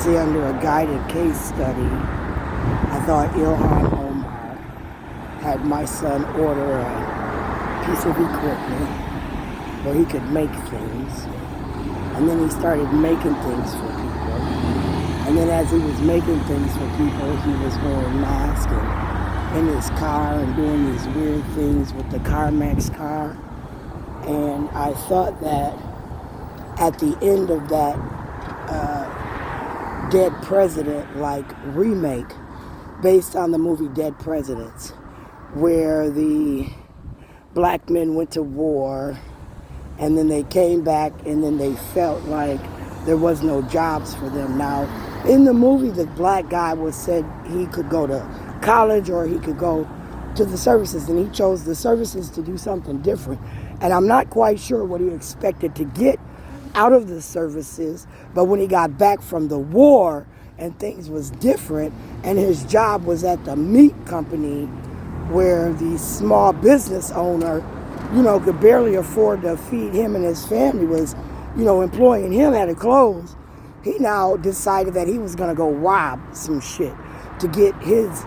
see, under a guided case study, I thought Ilhan Omar had my son order a piece of equipment where he could make things. And then he started making things for people. And then as he was making things for people, he was wearing masks and in his car and doing these weird things with the CarMax car. And I thought that at the end of that Dead President remake based on the movie Dead Presidents, where the black men went to war and then they came back and then they felt like there was no jobs for them. Now, in the movie, the black guy was said he could go to college or he could go to the services, and he chose the services to do something different. And I'm not quite sure what he expected to get out of the services, but when he got back from the war and things was different, and his job was at the meat company where the small business owner, could barely afford to feed him and his family, was, employing him, had to close. He now decided that he was going to go rob some shit to get his,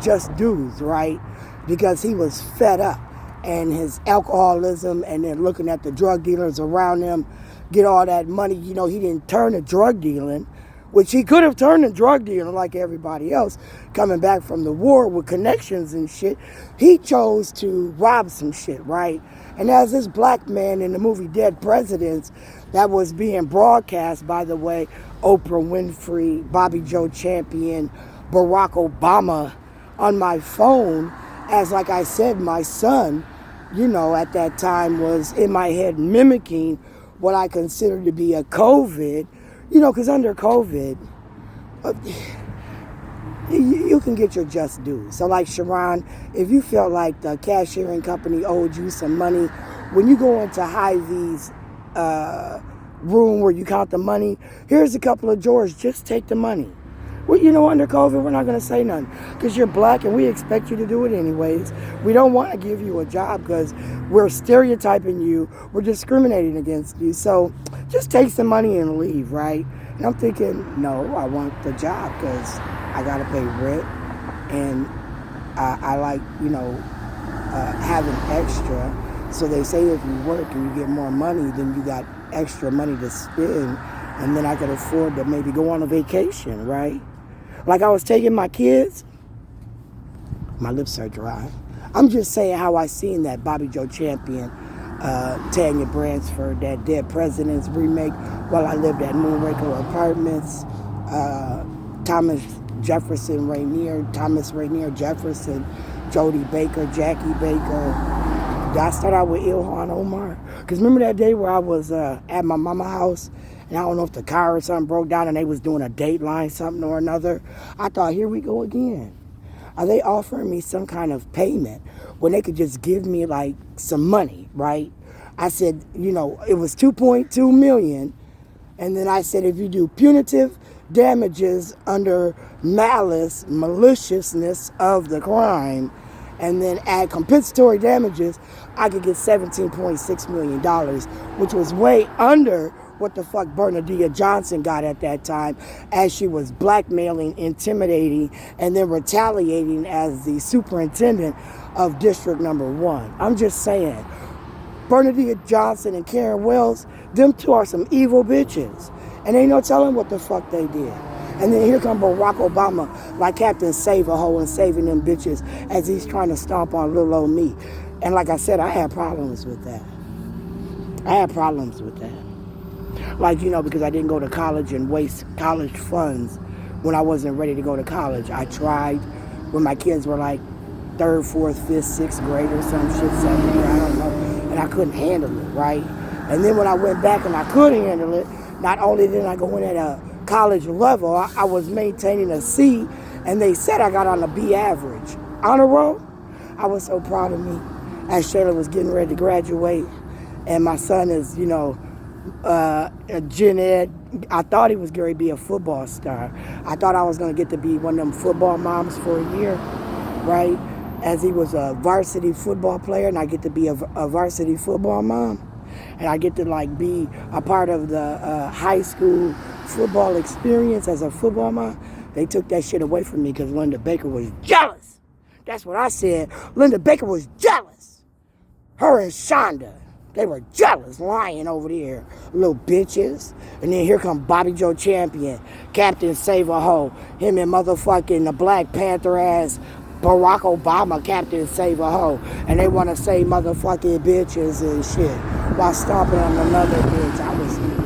just dues, right? Because he was fed up, and his alcoholism, and then looking at the drug dealers around him get all that money. He didn't turn to drug dealing, which he could have turned to drug dealing like everybody else, coming back from the war with connections and shit. He chose to rob some shit, right? And as this black man in the movie Dead Presidents, that was being broadcast, by the way, Oprah Winfrey, Bobby Joe Champion, Barack Obama, on my phone, as like I said, my son, at that time was in my head mimicking what I considered to be a COVID, because under COVID, you can get your just due. So like Sharon, if you felt like the cashiering company owed you some money, when you go into Hy-Vee's room where you count the money, here's a couple of drawers, just take the money. Well, under COVID, we're not going to say nothing because you're black and we expect you to do it anyways. We don't want to give you a job because we're stereotyping you. We're discriminating against you. So just take some money and leave, right? And I'm thinking, no, I want the job because I got to pay rent. And I like, having extra. So they say if you work and you get more money, then you got extra money to spend. And then I could afford to maybe go on a vacation, right? Like I was taking my kids, my lips are dry. I'm just saying how I seen that Bobby Joe Champion, Tanya Bransford, that Dead Presidents remake while I lived at Moonraker Apartments, Thomas Rainier Jefferson, Jody Baker, Jackie Baker. I started out with Ilhan Omar. Because remember that day where I was at my mama's house, and I don't know if the car or something broke down and they was doing a Dateline something or another. I thought, here we go again. Are they offering me some kind of payment when they could just give me like some money, right? I said, it was $2.2 million. And then I said, if you do punitive damages under maliciousness of the crime, and then add compensatory damages, I could get $17.6 million, which was way under what the fuck Bernadette Johnson got at that time, as she was blackmailing, intimidating, and then retaliating as the superintendent of District Number 1. I'm just saying, Bernadette Johnson and Karen Wells, them two are some evil bitches. And ain't no telling what the fuck they did. And then here come Barack Obama, like Captain Save-A-Ho and saving them bitches as he's trying to stomp on little old me. And like I said, I had problems with that. Like, because I didn't go to college and waste college funds when I wasn't ready to go to college. I tried when my kids were like 3rd, 4th, 5th, 6th grade or some shit, 7th grade, I don't know. And I couldn't handle it, right? And then when I went back and I could handle it, not only did I go in at a college level, I was maintaining a C, and they said I got on a B average. Honor roll, I was so proud of me as Shayla was getting ready to graduate, and my son is, a gen ed. I thought he was going to be a football star. I thought I was going to get to be one of them football moms for a year, right? As he was a varsity football player, and I get to be a varsity football mom. And I get to be a part of the high school football experience as a football mom, they took that shit away from me because Linda Baker was jealous. That's what I said. Linda Baker was jealous. Her and Shonda. They were jealous, lying over there, little bitches. And then here come Bobby Joe Champion, Captain Save a Ho. Him and motherfucking the Black Panther ass Barack Obama, Captain Save a Ho. And they want to say motherfucking bitches and shit while stomping on another bitch. I was